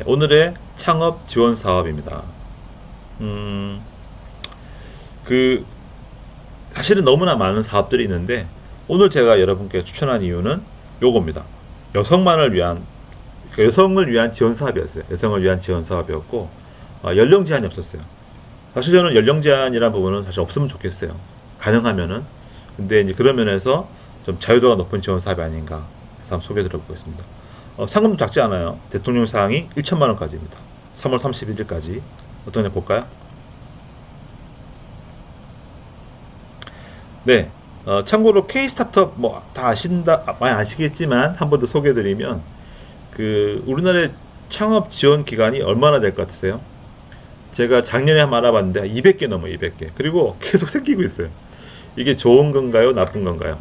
오늘의 창업 지원 사업입니다. 그 사실은 너무나 많은 사업들이 있는데 오늘 제가 여러분께 추천한 이유는 요겁니다. 여성만을 위한 여성을 위한 지원 사업이었어요. 여성을 위한 지원 사업이었고 연령 제한이 없었어요. 사실 저는 연령 제한이라는 부분은 사실 없으면 좋겠어요. 가능하면은. 근데 이제 그런 면에서 좀 자유도가 높은 지원 사업이 아닌가 해서 한번 소개해 드려보겠습니다. 상금도 작지 않아요. 대통령 사항이 1천만 원까지입니다. 3월 31일까지. 어떠냐 볼까요? 네. 참고로 K 스타트업 뭐 다 많이 아시겠지만 한 번 더 소개해 드리면 우리나라의 창업 지원 기간이 얼마나 될 것 같으세요? 제가 작년에 한번 알아봤는데 200개 넘어요. 200개. 그리고 계속 생기고 있어요. 이게 좋은 건가요? 나쁜 건가요?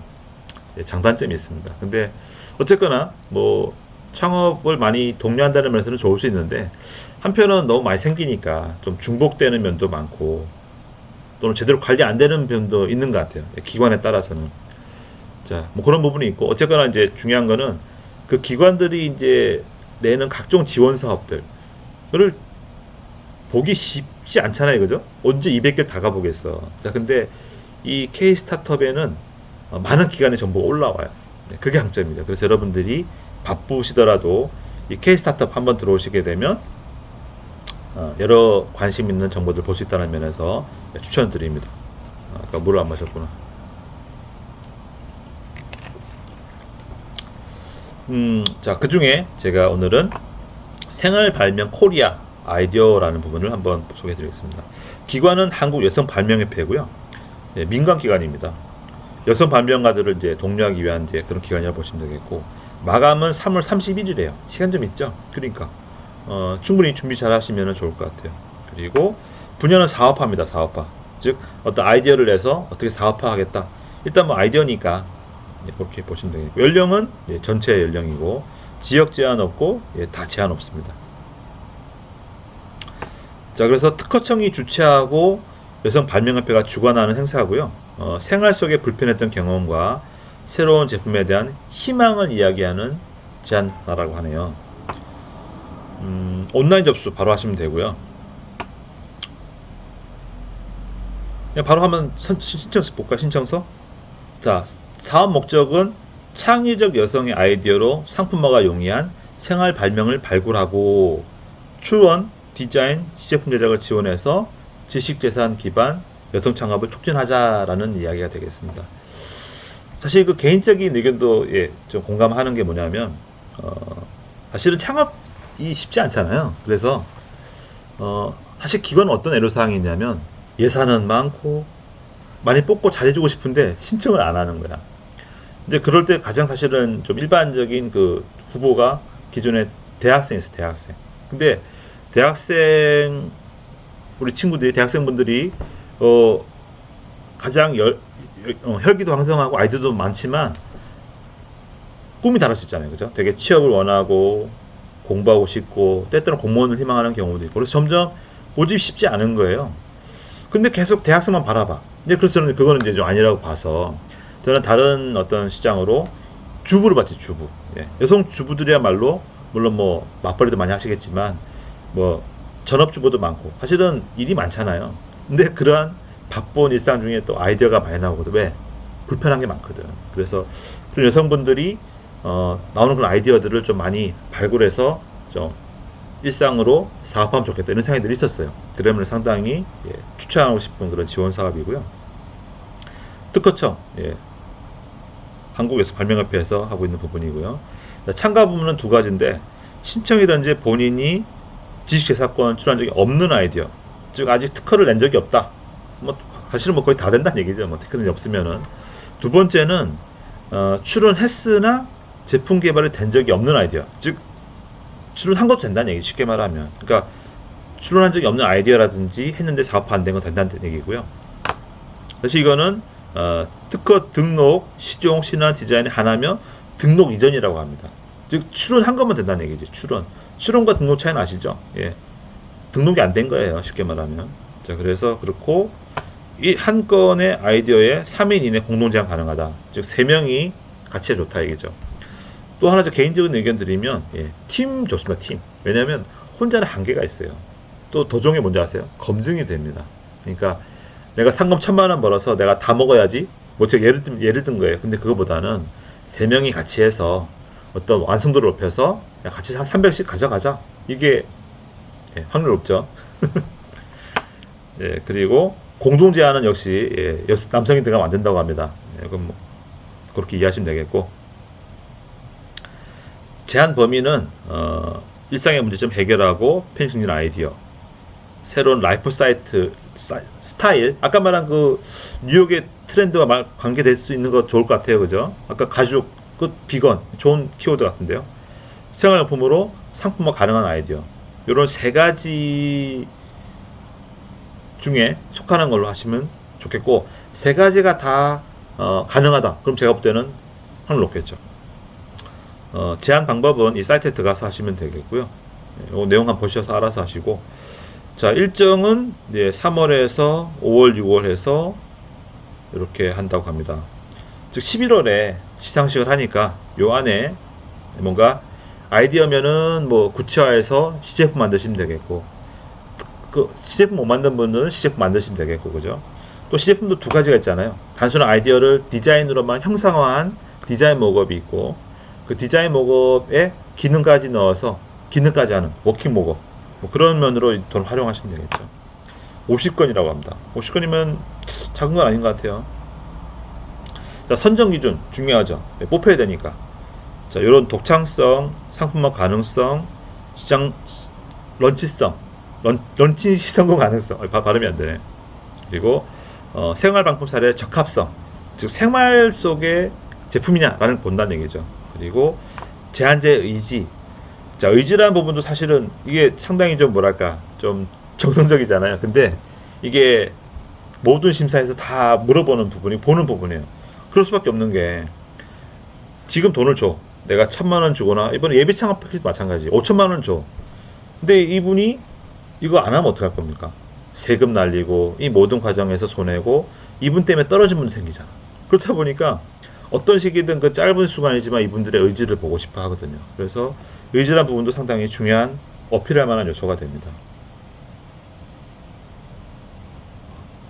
장단점이 있습니다. 근데 어쨌거나 뭐 창업을 많이 독려한다는 면에서는 좋을 수 있는데 한편은 너무 많이 생기니까 좀 중복되는 면도 많고 또는 제대로 관리 안 되는 면도 있는 것 같아요. 기관에 따라서는. 자, 뭐 그런 부분이 있고 어쨌거나 이제 중요한 거는 그 기관들이 이제 내는 각종 지원 사업들을 보기 쉽지 않잖아요. 그죠? 언제 200개 다 가보겠어. 자, 근데 이 K 스타트업에는 많은 기관의 정보가 올라와요. 네, 그게 장점입니다. 그래서 여러분들이 바쁘시더라도 이 K 스타트업 한번 들어오시게 되면 여러 관심 있는 정보들 볼 수 있다는 면에서 추천드립니다. 아까 물을 안 마셨구나. 자, 그 중에 제가 오늘은 생활발명 코리아 아이디어라는 부분을 한번 소개해 드리겠습니다. 기관은 한국여성발명협회고요. 네, 민간기관입니다. 여성발명가들을 이제 독려하기 위한 이제 그런 기관이라고 보시면 되겠고, 마감은 3월 31일이에요. 시간 좀 있죠? 그러니까, 충분히 준비 잘 하시면 좋을 것 같아요. 그리고, 분야는 사업화입니다. 사업화. 즉, 어떤 아이디어를 내서 어떻게 사업화 하겠다. 일단 뭐 아이디어니까, 그렇게 보시면 되겠고, 연령은 전체 연령이고, 지역 제한 없고, 다 제한 없습니다. 자, 그래서 특허청이 주최하고 여성발명협회가 주관하는 행사고요. 생활 속에 불편했던 경험과 새로운 제품에 대한 희망을 이야기하는 제안사라고 하네요. 온라인 접수 바로 하시면 되고요. 그냥 바로 하면 신청서 볼까요? 신청서? 자, 사업 목적은 창의적 여성의 아이디어로 상품화가 용이한 생활 발명을 발굴하고 출원, 디자인, 시제품 제작을 지원해서 지식재산 기반 여성 창업을 촉진하자라는 이야기가 되겠습니다. 사실 그 개인적인 의견도 좀 공감하는 게 뭐냐면 사실은 창업이 쉽지 않잖아요. 그래서 사실 기관은 어떤 애로사항이 있냐면 예산은 많고 많이 뽑고 잘해주고 싶은데 신청을 안 하는 거야. 근데 그럴 때 가장 사실은 좀 일반적인 그 후보가 기존에 대학생이었어요. 대학생. 근데 대학생 우리 친구들이 대학생분들이 가장 혈기도 왕성하고 아이디어도 많지만 꿈이 다를 수 있잖아요. 그죠? 되게 취업을 원하고 공부하고 싶고 때때로 공무원을 희망하는 경우도 있고 그래서 점점 모집이 쉽지 않은 거예요. 근데 계속 대학생만 바라봐. 근데 그래서 저는 그거는 이제 좀 아니라고 봐서 저는 다른 어떤 시장으로 주부를 봤지. 주부. 여성 주부들이야말로 물론 뭐 맞벌이도 많이 하시겠지만 뭐 전업주부도 많고 사실은 일이 많잖아요. 근데 그러한 바쁜 일상 중에 또 아이디어가 많이 나오거든. 왜? 불편한 게 많거든. 그래서 그런 여성분들이 나오는 그런 아이디어들을 좀 많이 발굴해서 좀 일상으로 사업하면 좋겠다 이런 생각들이 있었어요. 그러면 상당히 추천하고 싶은 그런 지원 사업이고요. 특허청 한국에서 발명협회에서 하고 있는 부분이고요. 참가 부분은 두 가지인데 신청이든지 본인이 지식재산권 출한 적이 없는 아이디어, 즉 아직 특허를 낸 적이 없다. 뭐 사실은 뭐 거의 다 된다는 얘기죠. 뭐 특허는 없으면은. 두 번째는 출원했으나 제품 개발이 된 적이 없는 아이디어, 즉 출원한 것도 된다는 얘기. 쉽게 말하면, 그러니까 출원한 적이 없는 아이디어라든지 했는데 사업화 안 된 건 된다는 얘기고요. 사실 이거는 특허 등록, 시종, 신안, 디자인이 하나면 등록 이전이라고 합니다. 즉 출원한 것만 된다는 얘기죠. 출원과 등록 차이는 아시죠? 등록이 안 된 거예요. 쉽게 말하면. 자, 그래서 그렇고 이 한 건의 아이디어에 3인 이내 공동 제안 가능하다. 즉 3명이 같이 해 좋다 얘기죠. 또 하나 저 개인적인 의견 드리면 팀 좋습니다. 팀. 왜냐하면 혼자는 한계가 있어요. 또 더 좋은 게 뭔지 아세요? 검증이 됩니다. 그러니까 내가 상금 1,000만 원 벌어서 내가 다 먹어야지. 뭐 제가 예를 든 거예요. 근데 그거보다는 세 명이 같이 해서 어떤 완성도를 높여서 야, 같이 한 300씩 가져가자. 이게 예, 확률 높죠. 예, 그리고 공동 제안은 역시 예, 남성이 들어가면 안 된다고 합니다. 예, 그럼 뭐 그렇게 이해하시면 되겠고, 제한 범위는 일상의 문제점 해결하고 편익 승진 아이디어, 새로운 라이프 사이트 스타일, 아까 말한 그 뉴욕의 트렌드와 관계될 수 있는 거 좋을 것 같아요. 그죠? 아까 가죽, 그 비건 좋은 키워드 같은데요. 생활용품으로 상품화 가능한 아이디어, 이런 세 가지 중에 속하는 걸로 하시면 좋겠고, 세 가지가 다 가능하다. 그럼 제가 볼 때는 확률 높겠죠. 제한 방법은 이 사이트에 들어가서 하시면 되겠고요. 이 내용 한번 보셔서 알아서 하시고, 자, 일정은 이제 3월에서 5월, 6월 해서 이렇게 한다고 합니다. 즉 11월에 시상식을 하니까 요 안에 뭔가 아이디어면은 뭐 구체화해서 시제품 만드시면 되겠고, 그 시제품 못 만든 분은 시제품 만드시면 되겠고, 그죠? 또 시제품도 두 가지가 있잖아요. 단순한 아이디어를 디자인으로만 형상화한 디자인 목업이 있고, 그 디자인 목업에 기능까지 넣어서 기능까지 하는 워킹 목업, 뭐 그런 면으로 돈 활용하시면 되겠죠. 50건이라고 합니다. 50건이면 작은 건 아닌 것 같아요. 자, 선정 기준 중요하죠. 네, 뽑혀야 되니까. 자, 이런 독창성, 상품화 가능성, 시장 런치성, 런치 성공 가능성, 발음이 안 되네. 그리고 생활방품 사례 적합성, 즉 생활 속의 제품이냐라는 본다는 얘기죠. 그리고 제한제 의지. 자, 의지라는 부분도 사실은 이게 상당히 좀 뭐랄까 좀 정성적이잖아요. 근데 이게 모든 심사에서 다 물어보는 부분이 보는 부분이에요. 그럴 수밖에 없는 게, 지금 돈을 줘. 내가 1,000만 원 주거나 이번에 예비 창업 패키지 마찬가지. 5천만 원 줘. 근데 이분이 이거 안 하면 어떡할 겁니까? 세금 날리고 이 모든 과정에서 손해고 이분 때문에 떨어진 분 생기잖아. 그렇다 보니까 어떤 시기든 그 짧은 시간이지만 이분들의 의지를 보고 싶어 하거든요. 그래서 의지란 부분도 상당히 중요한 어필할 만한 요소가 됩니다.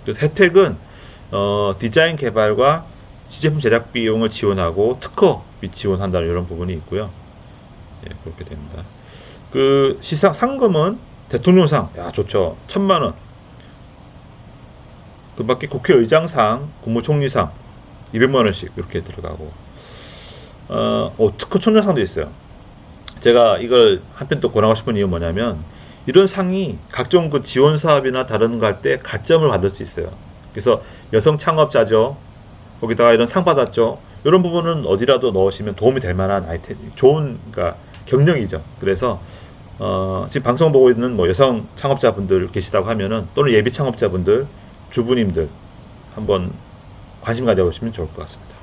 그래서 혜택은 디자인 개발과 시제품 제작 비용을 지원하고 특허 및 지원한다는 이런 부분이 있고요. 예, 그렇게 됩니다. 그 상금은 대통령상, 야 좋죠. 1,000만 원. 그 밖에 국회의장상, 국무총리상 200만 원씩 이렇게 들어가고, 특허 총괄상도 있어요. 제가 이걸 한편 또 권하고 싶은 이유는 뭐냐면, 이런 상이 각종 그 지원 사업이나 다른 거 할 때 가점을 받을 수 있어요. 그래서 여성 창업자죠. 거기다가 이런 상 받았죠. 이런 부분은 어디라도 넣으시면 도움이 될 만한 아이템, 좋은 그러니까 경력이죠. 그래서 지금 방송 보고 있는 뭐 여성 창업자분들 계시다고 하면은, 또는 예비 창업자분들, 주부님들 한번 관심 가져보시면 좋을 것 같습니다.